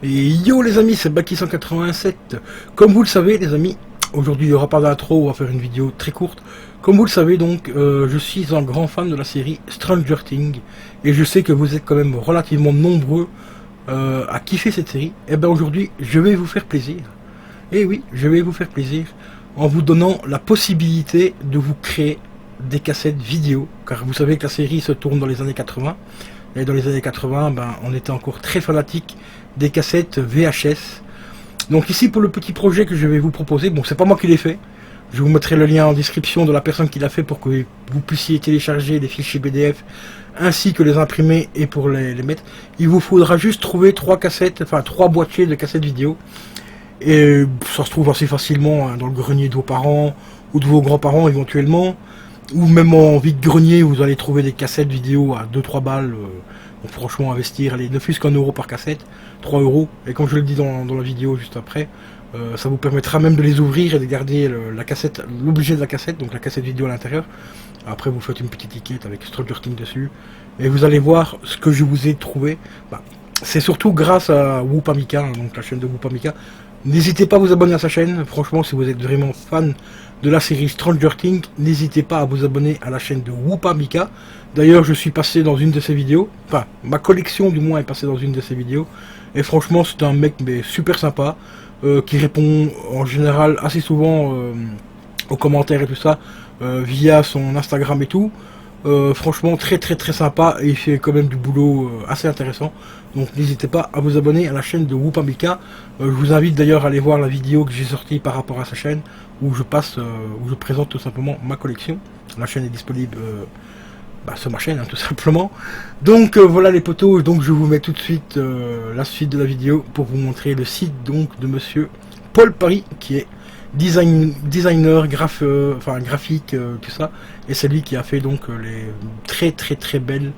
Et yo les amis, c'est Baki187. Comme vous le savez les amis, aujourd'hui il n'y aura pas d'intro, on va faire une vidéo très courte. Comme vous le savez donc, je suis un grand fan de la série Stranger Things. Et je sais que vous êtes quand même relativement nombreux à kiffer cette série. Et bien aujourd'hui, je vais vous faire plaisir. Et oui, je vais vous faire plaisir en vous donnant la possibilité de vous créer des cassettes vidéo. Car vous savez que la série se tourne dans les années 80. Et dans les années 80, on était encore très fanatique des cassettes VHS. Donc ici pour le petit projet que je vais vous proposer, bon c'est pas moi qui l'ai fait. Je vous mettrai le lien en description de la personne qui l'a fait pour que vous puissiez télécharger les fichiers PDF ainsi que les imprimer et pour les mettre. Il vous faudra juste trouver trois boîtiers de cassettes vidéo. Et ça se trouve assez facilement dans le grenier de vos parents ou de vos grands-parents éventuellement. Ou même en vide-grenier, vous allez trouver des cassettes vidéo à 2-3 balles. Donc franchement, investir, allez, ne fût-ce qu'un euro par cassette, 3 euros. Et comme je le dis dans la vidéo juste après, ça vous permettra même de les ouvrir et de garder la cassette, l'objet de la cassette, donc la cassette vidéo à l'intérieur. Après, vous faites une petite étiquette avec Stranger Things dessus. Et vous allez voir ce que je vous ai trouvé. C'est surtout grâce à Whoopamika, donc la chaîne de Whoopamika. N'hésitez pas à vous abonner à sa chaîne. Franchement, si vous êtes vraiment fan de la série Stranger Things, n'hésitez pas à vous abonner à la chaîne de Whoopamika. D'ailleurs, je suis passé dans une de ses vidéos. Enfin, ma collection du moins est passée dans une de ses vidéos. Et franchement, c'est un mec super sympa. Qui répond en général assez souvent aux commentaires et tout ça. Via son Instagram et tout. Franchement très sympa et il fait quand même du boulot assez intéressant. Donc n'hésitez pas à vous abonner à la chaîne de Whoopamika. Je vous invite d'ailleurs à aller voir la vidéo que j'ai sortie par rapport à sa chaîne où je présente tout simplement ma collection. La chaîne est disponible sur ma chaîne tout simplement. Donc voilà les potos, donc je vous mets tout de suite la suite de la vidéo pour vous montrer le site donc de monsieur Paul Paris qui est designer, graphique, tout ça, et c'est lui qui a fait donc les très belles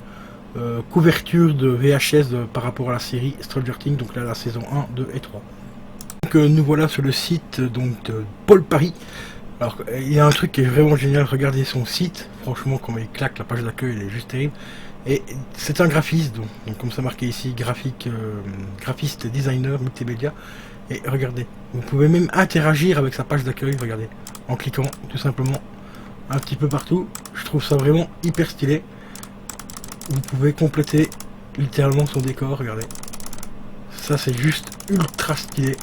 couvertures de VHS par rapport à la série Stranger Things, donc là la saison 1, 2 et 3. Donc nous voilà sur le site donc de Paul Paris. Alors il y a un truc qui est vraiment génial, regardez son site, franchement comment il claque, la page d'accueil elle est juste terrible. Et c'est un graphiste, donc comme ça marqué ici, graphiste, designer, multimédia. Et regardez, vous pouvez même interagir avec sa page d'accueil, regardez, en cliquant tout simplement un petit peu partout. Je trouve ça vraiment hyper stylé. Vous pouvez compléter littéralement son décor, regardez. Ça c'est juste ultra stylé.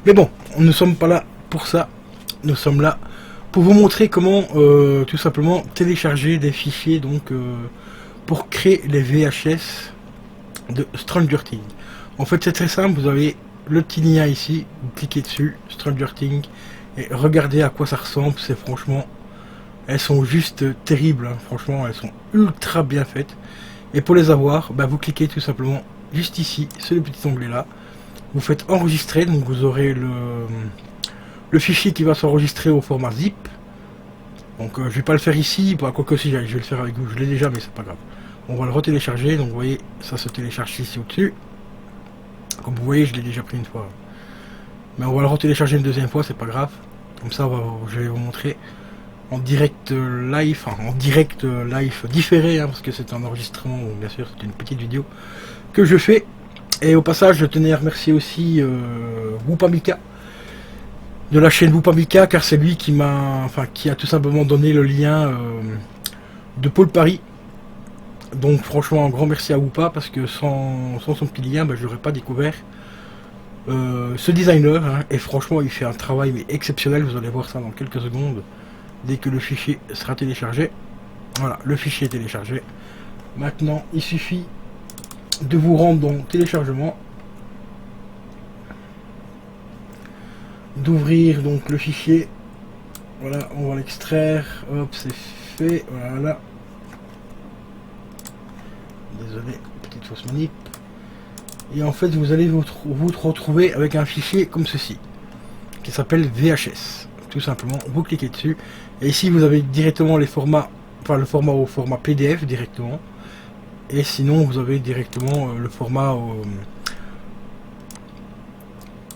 Mais bon, nous ne sommes pas là pour ça. Nous sommes là pour vous montrer comment tout simplement télécharger des fichiers donc pour créer les VHS de Stranger Things. En fait c'est très simple, vous avez le petit lien ici, vous cliquez dessus, Stranger Things, et regardez à quoi ça ressemble, c'est franchement, elles sont juste terribles, hein. Franchement elles sont ultra bien faites. Et pour les avoir, vous cliquez tout simplement juste ici, sur le petit onglet là, vous faites enregistrer, donc vous aurez le fichier qui va s'enregistrer au format zip. Donc je vais pas le faire ici, quoique si je vais le faire avec vous, je l'ai déjà mais c'est pas grave. On va le retélécharger, donc vous voyez, ça se télécharge ici au-dessus. Comme vous voyez, je l'ai déjà pris une fois. Mais on va le retélécharger une deuxième fois, c'est pas grave. Comme ça, je vais vous montrer en direct live, différé, hein, parce que c'est un enregistrement, donc bien sûr, c'est une petite vidéo que je fais. Et au passage, je tenais à remercier aussi Whoopamika, de la chaîne Whoopamika, car c'est lui qui a tout simplement donné le lien de Paul Paris. Donc franchement un grand merci à Whoopa parce que sans son petit lien je n'aurais pas découvert ce designer, hein, et franchement il fait un travail exceptionnel, vous allez voir ça dans quelques secondes dès que le fichier sera téléchargé. Voilà, le fichier est téléchargé. Maintenant il suffit de vous rendre dans téléchargement, d'ouvrir donc le fichier, voilà, on va l'extraire, hop c'est fait, voilà. Désolé, petite fausse manip. Et en fait, vous allez vous retrouver avec un fichier comme ceci, qui s'appelle VHS. Tout simplement, vous cliquez dessus. Et ici, vous avez directement les formats, le format au format PDF directement. Et sinon, vous avez directement le format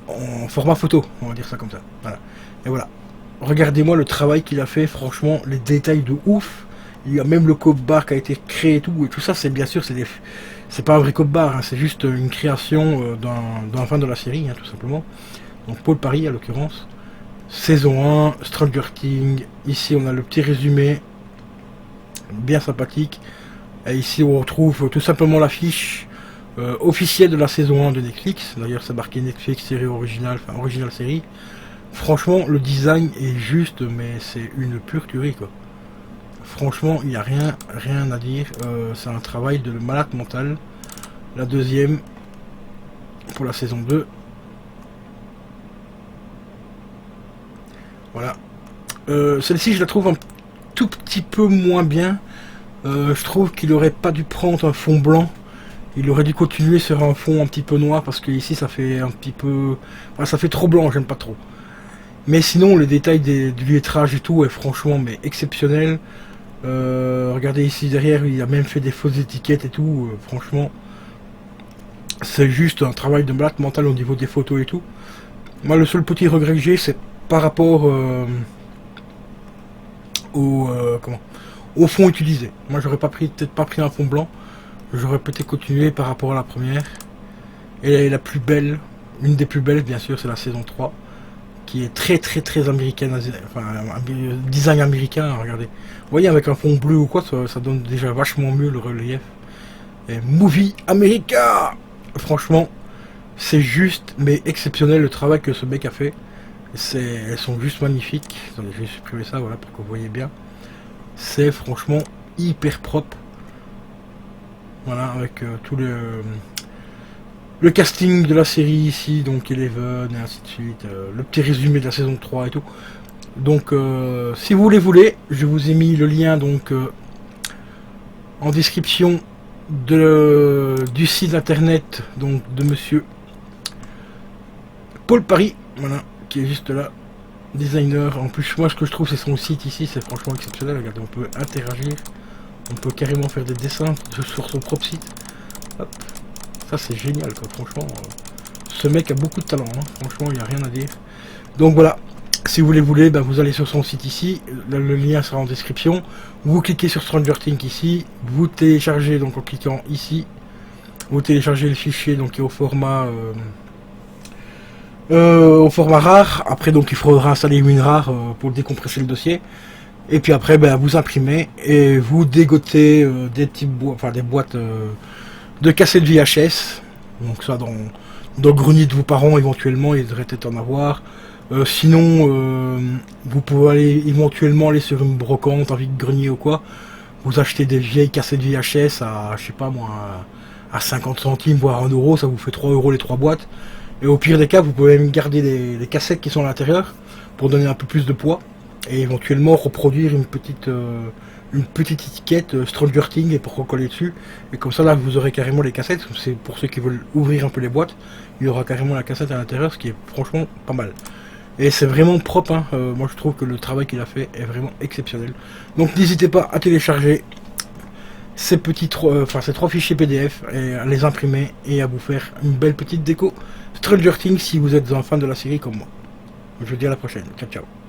en format photo, on va dire ça comme ça. Voilà. Et voilà. Regardez-moi le travail qu'il a fait, franchement, les détails de ouf. Il y a même le code barre qui a été créé et tout ça, c'est bien sûr, C'est pas un bric-au-bar, hein, c'est juste une création d'un fan de la série, hein, tout simplement. Donc Paul Paris, à l'occurrence. Saison 1, Stranger Things. Ici, on a le petit résumé, bien sympathique. Et ici, on retrouve tout simplement l'affiche officielle de la saison 1 de Netflix. D'ailleurs, c'est marqué Netflix série originale, enfin originale série. Franchement, le design est juste, mais c'est une pure tuerie, quoi. Franchement, il n'y a rien à dire. C'est un travail de malade mental. La deuxième, pour la saison 2. Voilà. Celle-ci, je la trouve un tout petit peu moins bien. Je trouve qu'il aurait pas dû prendre un fond blanc. Il aurait dû continuer sur un fond un petit peu noir, parce que ici ça fait un petit peu... Enfin, ça fait trop blanc, j'aime pas trop. Mais sinon, le détail du lettrage et tout est franchement mais exceptionnel. Regardez ici derrière, il a même fait des fausses étiquettes et tout. Franchement, c'est juste un travail de malade mental au niveau des photos et tout. Moi, le seul petit regret que j'ai, c'est par rapport au fond utilisé. Moi, j'aurais peut-être pas pris un fond blanc. J'aurais peut-être continué par rapport à la première. Et la plus belle, une des plus belles, bien sûr, c'est la saison 3. Qui est très américaine, enfin un design américain, hein, regardez. Vous voyez, avec un fond bleu ou quoi, ça donne déjà vachement mieux le relief. Et Movie America, franchement, c'est juste, mais exceptionnel le travail que ce mec a fait. Elles sont juste magnifiques. Attendez, je vais supprimer ça, voilà, pour que vous voyez bien. C'est franchement hyper propre. Voilà, avec tout le casting de la série ici, donc Eleven et ainsi de suite, le petit résumé de la saison 3 et tout. Donc si vous voulez, je vous ai mis le lien donc en description du site internet donc de monsieur Paul Paris, voilà, qui est juste là, designer. En plus, moi ce que je trouve, c'est son site ici, c'est franchement exceptionnel. Regardez, on peut interagir, on peut carrément faire des dessins sur son propre site. Hop. Ça c'est génial, quoi. Franchement, ce mec a beaucoup de talent, hein. Franchement, il n'y a rien à dire. Donc voilà, si vous voulez, ben, vous allez sur son site ici, le lien sera en description. Vous cliquez sur Stranger Things ici, vous téléchargez donc en cliquant ici, vous téléchargez le fichier donc qui est au format rare. Après donc il faudra installer WinRAR pour décompresser le dossier. Et puis après, ben, vous imprimez et vous dégotez des petites boîtes, enfin des boîtes de cassettes VHS, donc ça dans le grenier de vos parents éventuellement, il devrait peut-être en avoir. Sinon, vous pouvez aller éventuellement aller sur une brocante, un vide grenier ou quoi. Vous achetez des vieilles cassettes VHS à, je sais pas moi, à 50 centimes, voire 1 euro, ça vous fait 3 euros les 3 boîtes. Et au pire des cas, vous pouvez même garder les cassettes qui sont à l'intérieur pour donner un peu plus de poids et éventuellement reproduire une petite étiquette Stranger Things et pour recoller dessus. Et comme ça, là, vous aurez carrément les cassettes. C'est pour ceux qui veulent ouvrir un peu les boîtes. Il y aura carrément la cassette à l'intérieur, ce qui est franchement pas mal. Et c'est vraiment propre, hein. Moi, je trouve que le travail qu'il a fait est vraiment exceptionnel. Donc, n'hésitez pas à télécharger ces ces 3 fichiers PDF et à les imprimer et à vous faire une belle petite déco Stranger Things si vous êtes un fan de la série comme moi. Je vous dis à la prochaine. Ciao, ciao.